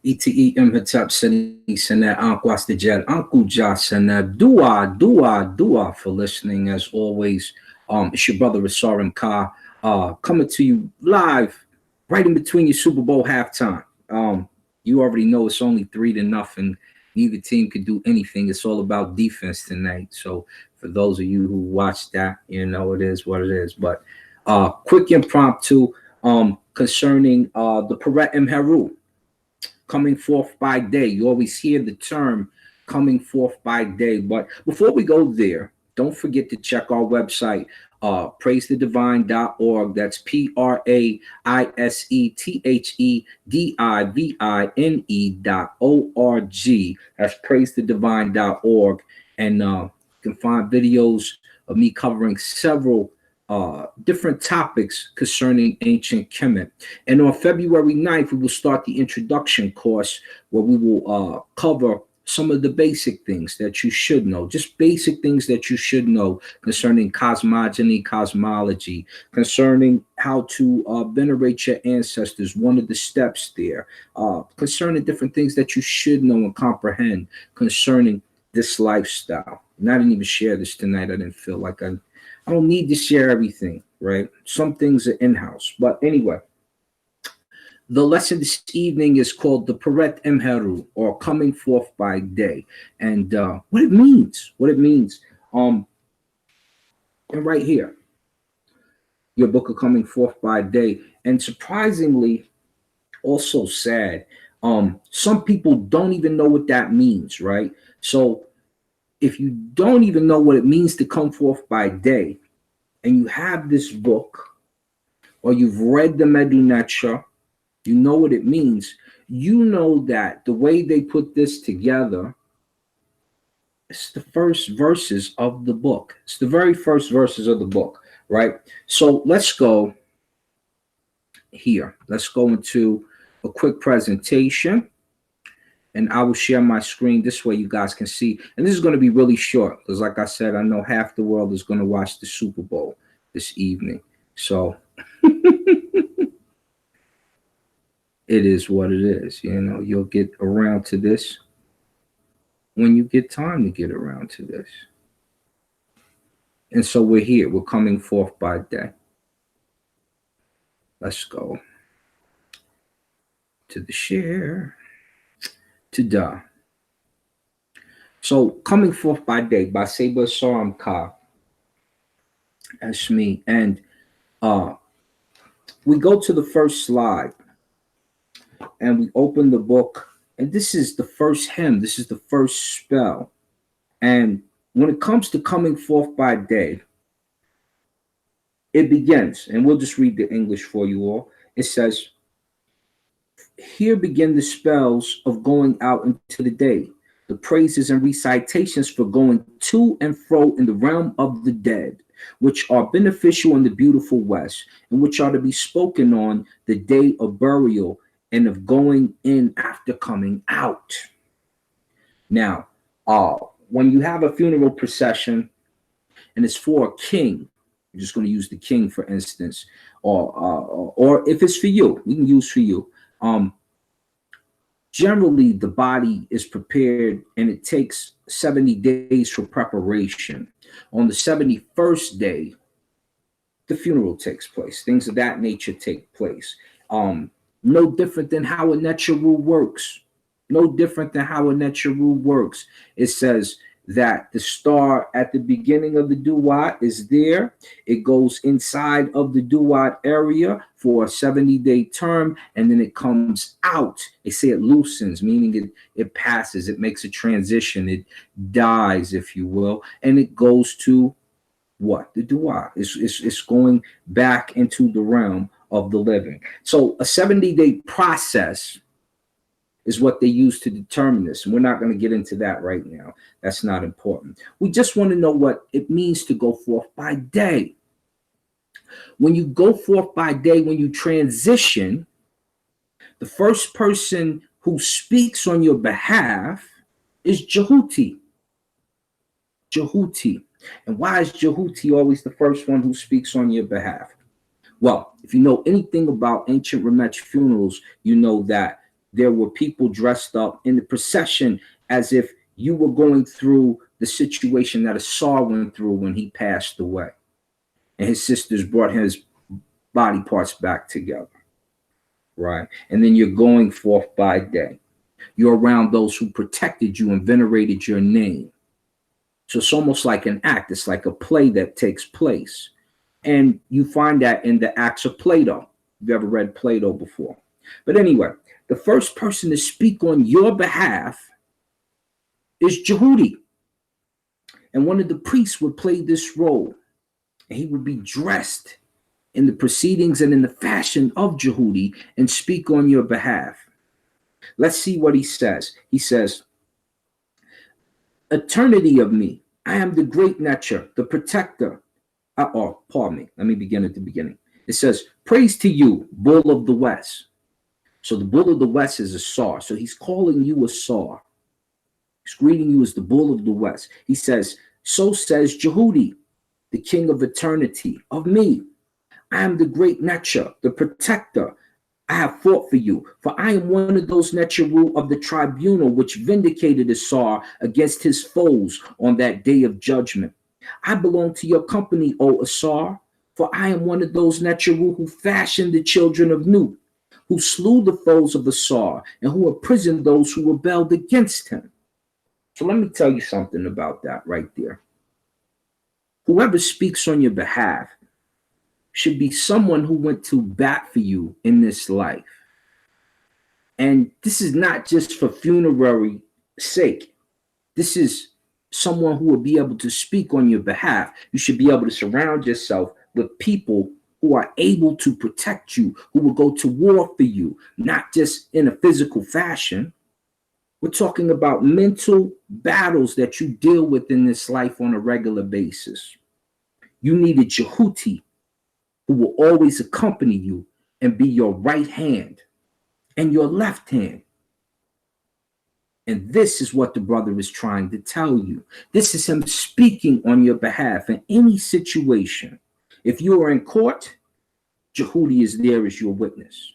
ETE Imhotep Seni Senet Ankwas the Jet Uncle Josh Seneb Dua for listening as always. It's your brother Rasarim Ka coming to you live right in between your Super Bowl halftime. You already know it's only 3-0. Neither team could do anything. It's all about defense tonight. So for those of you who watched that, you know it is what it is. But quick impromptu concerning the Peret Imheru coming forth by day. You always hear the term coming forth by day. But before we go there, don't forget to check our website, praisethedivine.org. That's praisethedivine.org. That's praisethedivine.org. And you can find videos of me covering several different topics concerning ancient Kemet. And on February 9th, we will start the introduction course where we will cover some of the basic things that you should know, just basic things that you should know concerning cosmogony, cosmology, concerning how to venerate your ancestors, one of the steps there, concerning different things that you should know and comprehend concerning this lifestyle. And I didn't even share this tonight. I didn't feel like I don't need to share everything, right? Some things are in-house. But anyway, the lesson this evening is called the Peret Imheru, or coming forth by day. And what it means. And right here, your book of coming forth by day. And surprisingly, also sad, some people don't even know what that means, right? So if you don't even know what it means to come forth by day, and you have this book, or you've read the Medu Neter, you know what it means. You know that the way they put this together, it's the first verses of the book. It's the very first verses of the book, right? So let's go here. Let's go into a quick presentation. And I will share my screen this way you guys can see. And this is going to be really short because, like I said, I know half the world is going to watch the Super Bowl this evening. So it is what it is. You know, you'll get around to this when you get time to get around to this. And so we're here. We're coming forth by day. Let's go to the share. To da. So coming forth by day by Saber Saram Ka. That's me. And we go to the first slide and we open the book. And this is the first hymn. This is the first spell. And when it comes to coming forth by day, it begins, and we'll just read the English for you all. It says, here begin the spells of going out into the day, the praises and recitations for going to and fro in the realm of the dead, which are beneficial in the beautiful West, and which are to be spoken on the day of burial and of going in after coming out. Now, when you have a funeral procession and it's for a king, you're just going to use the king, for instance, or if it's for you, we can use for you. Generally, the body is prepared and it takes 70 days for preparation. On the 71st day, the funeral takes place. Things of that nature take place. No different than how a Neteru works. No different than how a Neteru works. It says that the star at the beginning of the duat is there. It goes inside of the duat area for a 70-day term, and then it comes out. They say it loosens, meaning it passes, it makes a transition, it dies, if you will, and it goes to what? The duat. It's going back into the realm of the living. So a 70-day process is what they use to determine this. And we're not going to get into that right now. That's not important. We just want to know what it means to go forth by day. When you go forth by day, when you transition, the first person who speaks on your behalf is Jehuti. Jehuti. And why is Jehuti always the first one who speaks on your behalf? Well, if you know anything about ancient Remetz funerals, you know that there were people dressed up in the procession as if you were going through the situation that Asar went through when he passed away. And his sisters brought his body parts back together. Right? And then you're going forth by day. You're around those who protected you and venerated your name. So it's almost like an act. It's like a play that takes place. And you find that in the Acts of Plato. If you ever read Plato before. But anyway, the first person to speak on your behalf is Jehudi. And one of the priests would play this role. And he would be dressed in the proceedings and in the fashion of Jehudi and speak on your behalf. Let's see what he says. He says, eternity of me, I am the great Netcher, the protector. Pardon me. Let me begin at the beginning. It says, praise to you, bull of the west. So the bull of the west is Asar. So he's calling you Asar. He's greeting you as the bull of the west. He says, so says Jehudi, the king of eternity, of me. I am the great Netcher, the protector. I have fought for you, for I am one of those Netcheru of the tribunal which vindicated Asar against his foes on that day of judgment. I belong to your company, O Asar, for I am one of those Netcheru who fashioned the children of Nut, who slew the foes of Asar, and who imprisoned those who rebelled against him. So let me tell you something about that right there. Whoever speaks on your behalf should be someone who went to bat for you in this life. And this is not just for funerary sake. This is someone who will be able to speak on your behalf. You should be able to surround yourself with people who are able to protect you, who will go to war for you, not just in a physical fashion. We're talking about mental battles that you deal with in this life on a regular basis. You need a Jehudi who will always accompany you and be your right hand and your left hand. And this is what the brother is trying to tell you. This is him speaking on your behalf in any situation. If you are in court, Jehudi is there as your witness.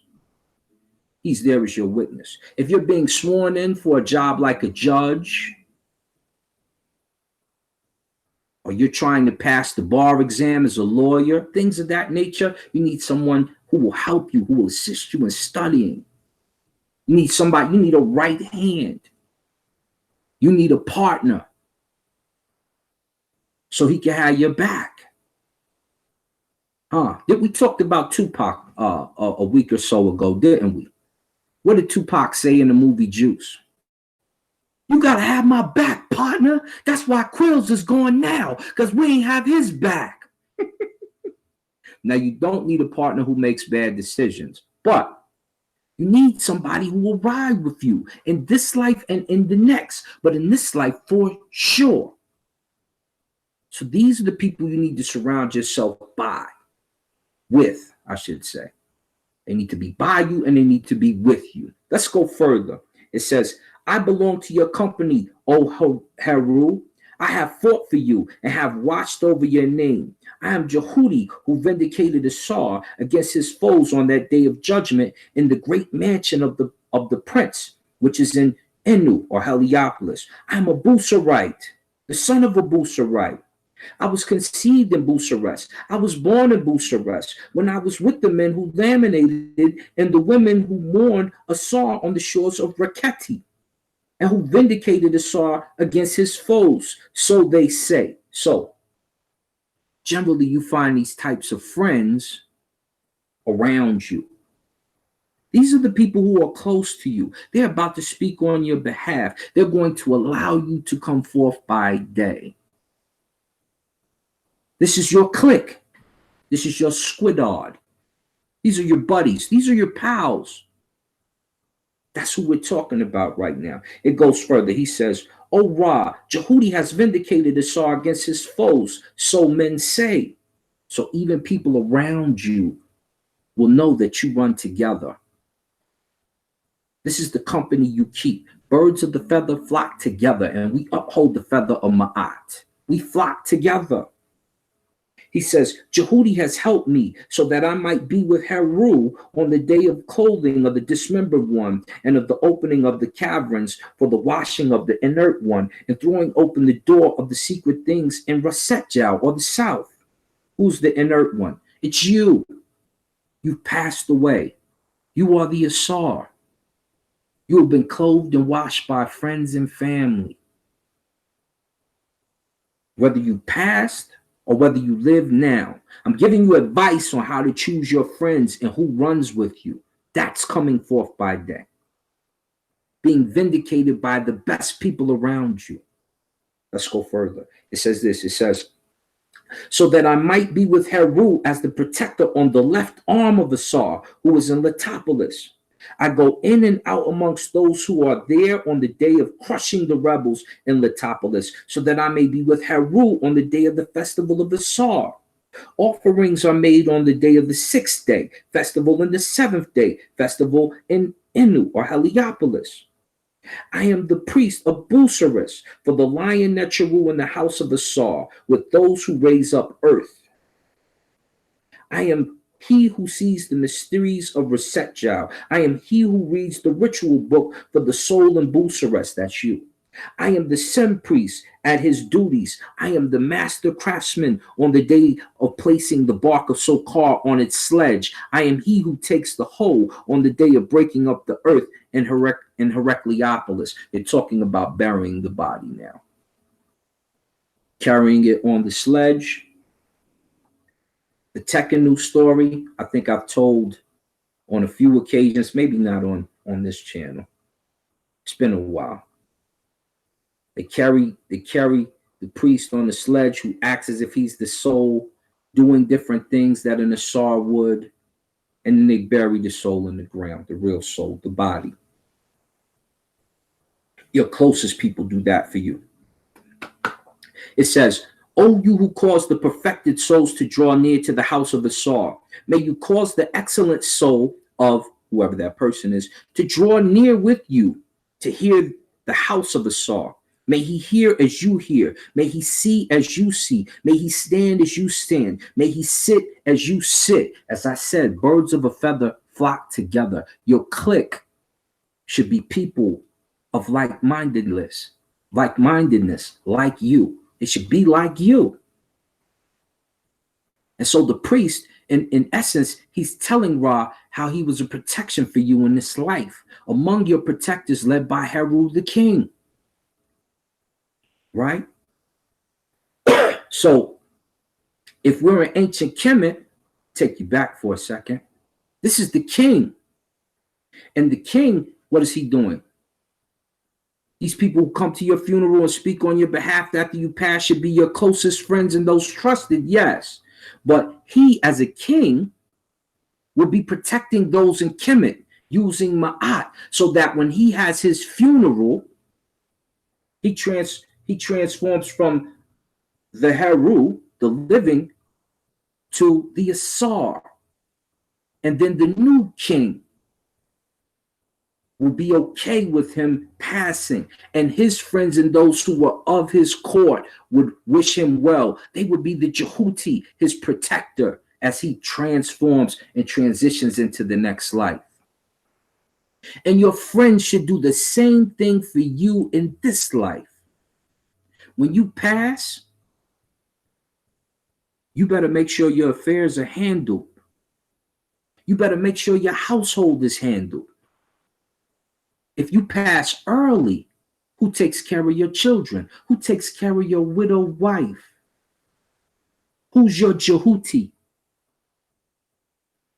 He's there as your witness. If you're being sworn in for a job like a judge, or you're trying to pass the bar exam as a lawyer, things of that nature, you need someone who will help you, who will assist you in studying. You need somebody, you need a right hand. You need a partner so he can have your back. We talked about Tupac a week or so ago, didn't we? What did Tupac say in the movie Juice? You gotta have my back, partner. That's why Quills is going now, because we ain't have his back. Now, you don't need a partner who makes bad decisions, but you need somebody who will ride with you in this life and in the next, but in this life for sure. So these are the people you need to surround yourself with, I should say. They need to be by you and they need to be with you. Let's go further. It says, I belong to your company, O Heru. I have fought for you and have watched over your name. I am Jehudi, who vindicated Asar against his foes on that day of judgment in the great mansion of the prince, which is in Enu or Heliopolis. I am a Busarite, the son of a Busarite. I was conceived in Bucharest. I was born in Bucharest when I was with the men who laminated and the women who mourned Asar on the shores of Raketi, and who vindicated Asar against his foes. So they say. So generally you find these types of friends around you. These are the people who are close to you. They're about to speak on your behalf. They're going to allow you to come forth by day. This is your clique. This is your squidard. These are your buddies. These are your pals. That's who we're talking about right now. It goes further. He says, O Ra, Jehudi has vindicated Asar against his foes, so men say. So even people around you will know that you run together. This is the company you keep. Birds of the feather flock together, and we uphold the feather of Ma'at. We flock together. He says, Jehudi has helped me so that I might be with Heru on the day of clothing of the dismembered one and of the opening of the caverns for the washing of the inert one and throwing open the door of the secret things in Rasetjau or the south. Who's the inert one? It's you. You've passed away. You are the Asar. You have been clothed and washed by friends and family. Whether you passed or whether you live now, I'm giving you advice on how to choose your friends and who runs with you. That's coming forth by day. Being vindicated by the best people around you. Let's go further. It says this. It says, so that I might be with Heru as the protector on the left arm of Asar, who is in Letopolis. I go in and out amongst those who are there on the day of crushing the rebels in Letopolis, so that I may be with Heru on the day of the festival of Asar. Offerings are made on the day of the 6th day, festival in the 7th day, festival in Inu or Heliopolis. I am the priest of Busiris for the lion Necheru in the house of Asar, with those who raise up earth. I am he who sees the mysteries of Rasetjau. I am he who reads the ritual book for the soul in Busiris. That's you. I am the Sem priest at his duties. I am the master craftsman on the day of placing the bark of Sokar on its sledge. I am he who takes the hoe on the day of breaking up the earth in Heracleopolis. They're talking about burying the body now. Carrying it on the sledge. The Tekkenu story, I think I've told on a few occasions, maybe not on this channel. It's been a while. They carry the priest on the sledge who acts as if he's the soul, doing different things that an Asar would, and then they bury the soul in the ground, the real soul, the body. Your closest people do that for you. It says, O you who cause the perfected souls to draw near to the house of Asar, may you cause the excellent soul of whoever that person is to draw near with you to hear the house of Asar. May he hear as you hear. May he see as you see. May he stand as you stand. May he sit as you sit. As I said, birds of a feather flock together. Your clique should be people of like-mindedness, like you. It should be like you. And so the priest, in essence, he's telling Ra how he was a protection for you in this life, among your protectors led by Heru the king. Right? So if we're in ancient Kemet, take you back for a second. This is the king. And the king, what is he doing? These people who come to your funeral and speak on your behalf after you pass should be your closest friends and those trusted, yes. But he, as a king, will be protecting those in Kemet using Ma'at, so that when he has his funeral, he transforms from the Heru, the living, to the Asar. And then the new king will be okay with him passing. And his friends and those who were of his court would wish him well. They would be the Jehuti, his protector, as he transforms and transitions into the next life. And your friends should do the same thing for you in this life. When you pass, you better make sure your affairs are handled. You better make sure your household is handled. If you pass early, who takes care of your children? Who takes care of your widowed wife? Who's your Jehuti?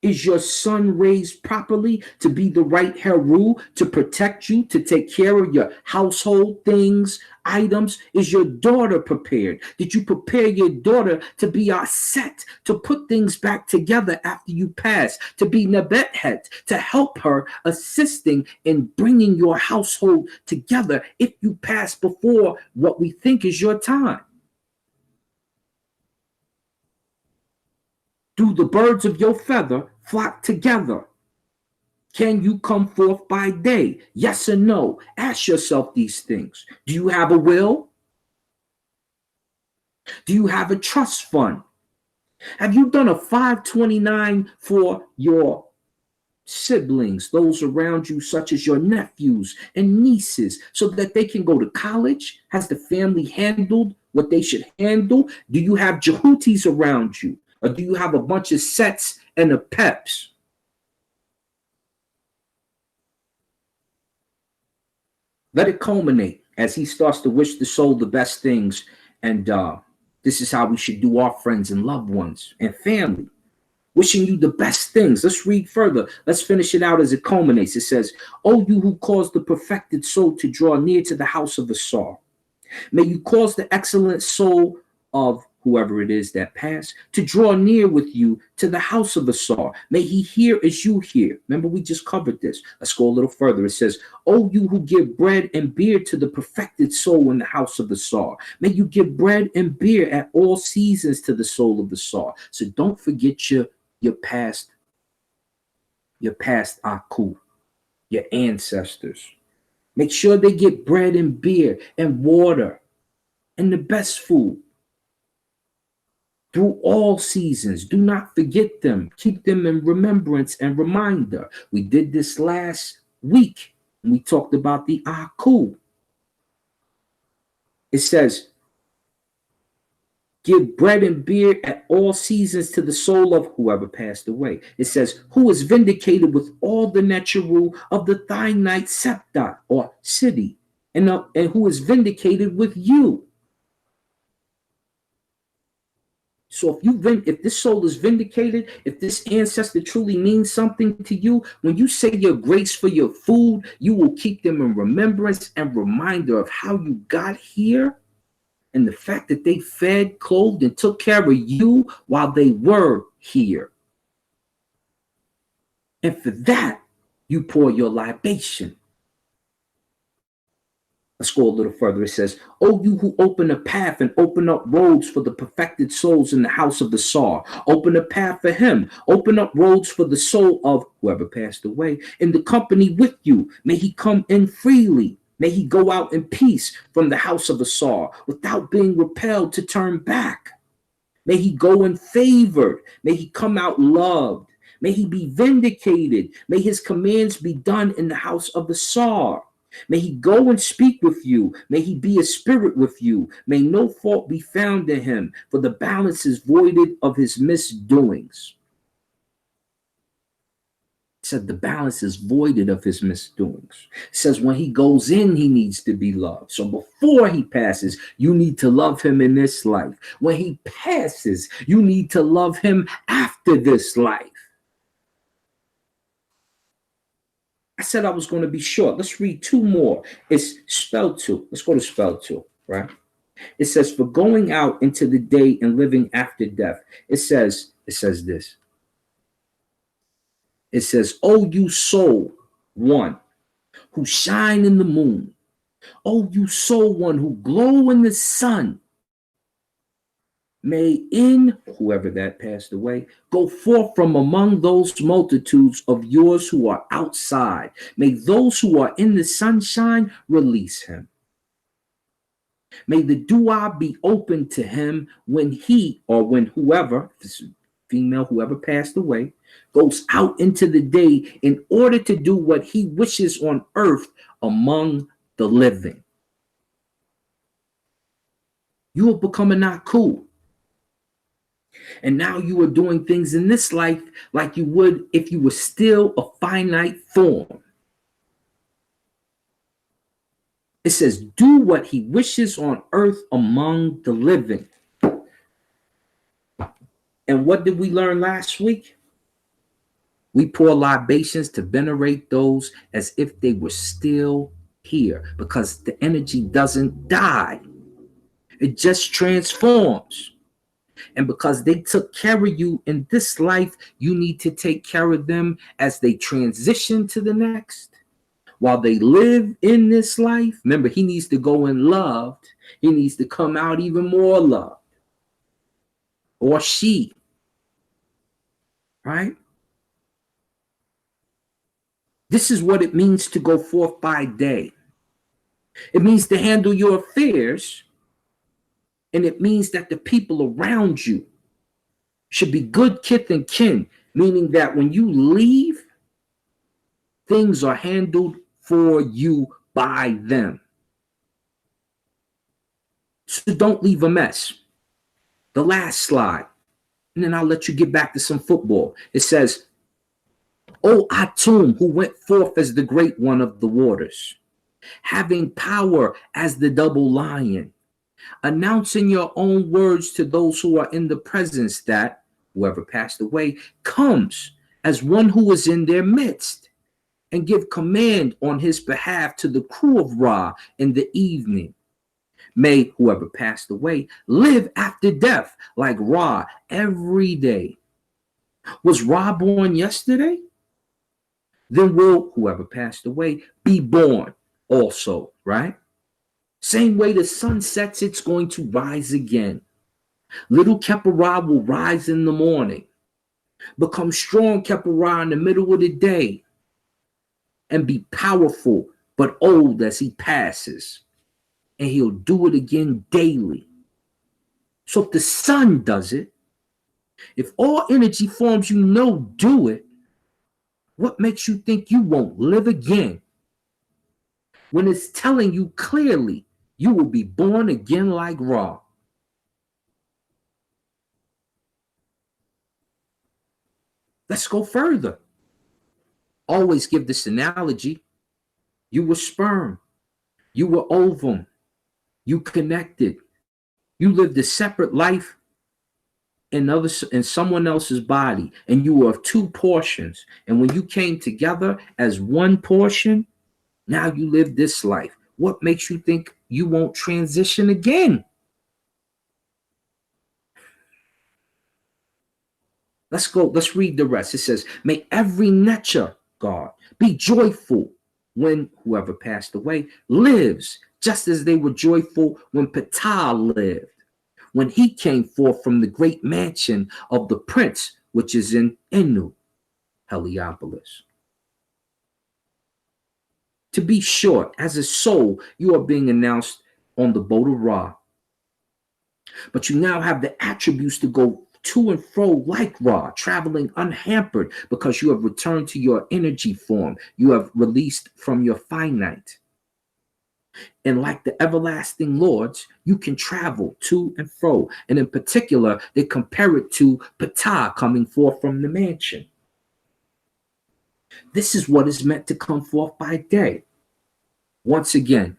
Is your son raised properly to be the right Heru, to protect you, to take care of your household things, items? Is your daughter prepared? Did you prepare your daughter to be our set, to put things back together after you pass, to be Nebethet, to help her assisting in bringing your household together if you pass before what we think is your time? Do the birds of your feather flock together? Can you come forth by day? Yes or no? Ask yourself these things. Do you have a will? Do you have a trust fund? Have you done a 529 for your siblings, those around you, such as your nephews and nieces, so that they can go to college? Has the family handled what they should handle? Do you have Jehootis around you? Or do you have a bunch of sets and a peps? Let it culminate as he starts to wish the soul the best things. And this is how we should do our friends and loved ones and family. Wishing you the best things. Let's read further. Let's finish it out as it culminates. It says, "O you who cause the perfected soul to draw near to the house of Asar, may you cause the excellent soul of whoever it is that passed to draw near with you to the house of Asar. May he hear as you hear." Remember, we just covered this. Let's go a little further. It says, "O you who give bread and beer to the perfected soul in the house of Asar, may you give bread and beer at all seasons to the soul of Asar." So don't forget your past Aku, your ancestors. Make sure they get bread and beer and water and the best food through all seasons. Do not forget them. Keep them in remembrance and reminder. We did this last week when we talked about the Aku. It says, "Give bread and beer at all seasons to the soul of whoever passed away." It says, "Who is vindicated with all the natural of the Thinite Septa or city, and who is vindicated with you." So if this soul is vindicated, if this ancestor truly means something to you, when you say your grace for your food, you will keep them in remembrance and reminder of how you got here and the fact that they fed, clothed, and took care of you while they were here. And for that, you pour your libation. Let's go a little further. It says, "O you who open a path and open up roads for the perfected souls in the house of the Sar, open a path for him. Open up roads for the soul of whoever passed away in the company with you. May he come in freely. May he go out in peace from the house of Asar without being repelled to turn back. May he go in favored. May he come out loved. May he be vindicated. May his commands be done in the house of Asar. May he go and speak with you. May he be a spirit with you. May no fault be found in him, for the balance is voided of his misdoings." It said the balance is voided of his misdoings. It says when he goes in, he needs to be loved. So before he passes, you need to love him in this life. When he passes, you need to love him after this life. I said I was going to be short. Let's read two more. It's spell two. Let's go to spell two, right? It says, "For going out into the day and living after death." It says this. It says, "O you soul one who shine in the moon. O you soul one who glow in the sun. May in," whoever that passed away, "go forth from among those multitudes of yours who are outside. May those who are in the sunshine release him. May the dua be open to him when he," or when whoever, female, whoever passed away, "goes out into the day in order to do what he wishes on earth among the living." You will become a Naku. And now you are doing things in this life like you would if you were still a finite form. It says, "Do what he wishes on earth among the living." And what did we learn last week? We pour libations to venerate those as if they were still here, because the energy doesn't die. It just transforms. And because they took care of you in this life, you need to take care of them as they transition to the next. While they live in this life, remember, he needs to go in loved. He needs to come out even more loved. Or she. Right? This is what it means to go forth by day. It means to handle your affairs. And it means that the people around you should be good kith and kin, meaning that when you leave, things are handled for you by them. So don't leave a mess. The last slide, and then I'll let you get back to some football. It says, O Atum, who went forth as the great one of the waters, having power as the double lion, announcing your own words to those who are in the presence, that whoever passed away comes as one who is in their midst, and give command on his behalf to the crew of Ra in the evening. May whoever passed away live after death like Ra every day. Was Ra born yesterday? Then will whoever passed away be born also, right? Same way the sun sets, it's going to rise again. Little Keperah will rise in the morning, become strong Keperah in the middle of the day, and be powerful but old as he passes. And he'll do it again daily. So if the sun does it, if all energy forms you know do it, what makes you think you won't live again? When it's telling you clearly you will be born again like Ra. Let's go further. Always give this analogy. You were sperm. You were ovum. You connected. You lived a separate life in someone else's body, and you were of two portions. And when you came together as one portion, now you live this life. What makes you think you won't transition again? Let's go. Let's read the rest. It says, may every nature, God, be joyful when whoever passed away lives, just as they were joyful when Ptah lived, when he came forth from the great mansion of the prince, which is in Enu, Heliopolis. To be short, as a soul, you are being announced on the boat of Ra. But you now have the attributes to go to and fro like Ra, traveling unhampered, because you have returned to your energy form. You have released from your finite. And like the everlasting lords, you can travel to and fro. And in particular, they compare it to Ptah coming forth from the mansion. This is what is meant to come forth by day. Once again,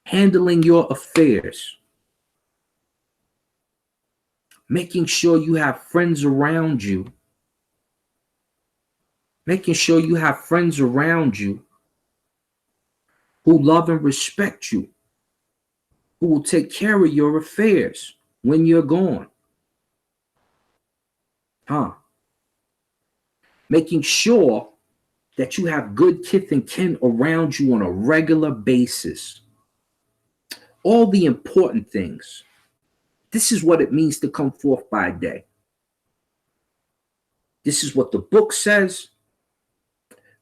handling your affairs, making sure you have friends around you, who love and respect you, who will take care of your affairs when you're gone. Making sure that you have good kith and kin around you on a regular basis. All the important things. This is what it means to come forth by day. This is what the book says.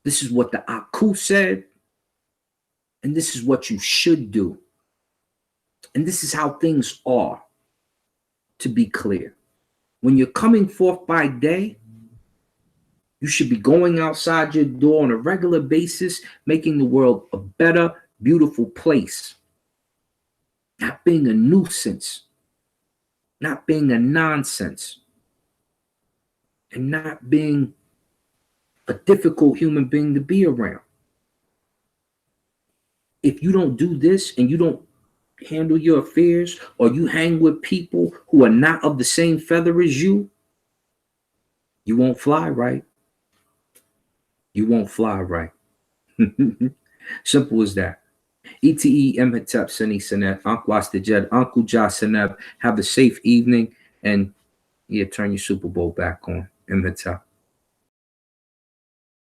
This is what the Aku said. And this is what you should do. And this is how things are, to be clear. When you're coming forth by day, you should be going outside your door on a regular basis, making the world a better, beautiful place. Not being a nuisance, not being a nonsense, and not being a difficult human being to be around. If you don't do this and you don't handle your affairs, or you hang with people who are not of the same feather as you, you won't fly right. You won't fly right. Simple as that. ETE Imhotep Seni Seneb, Uncle Astajed, Uncle Ja Seneb. Have a safe evening, and turn your Super Bowl back on. Imhotep.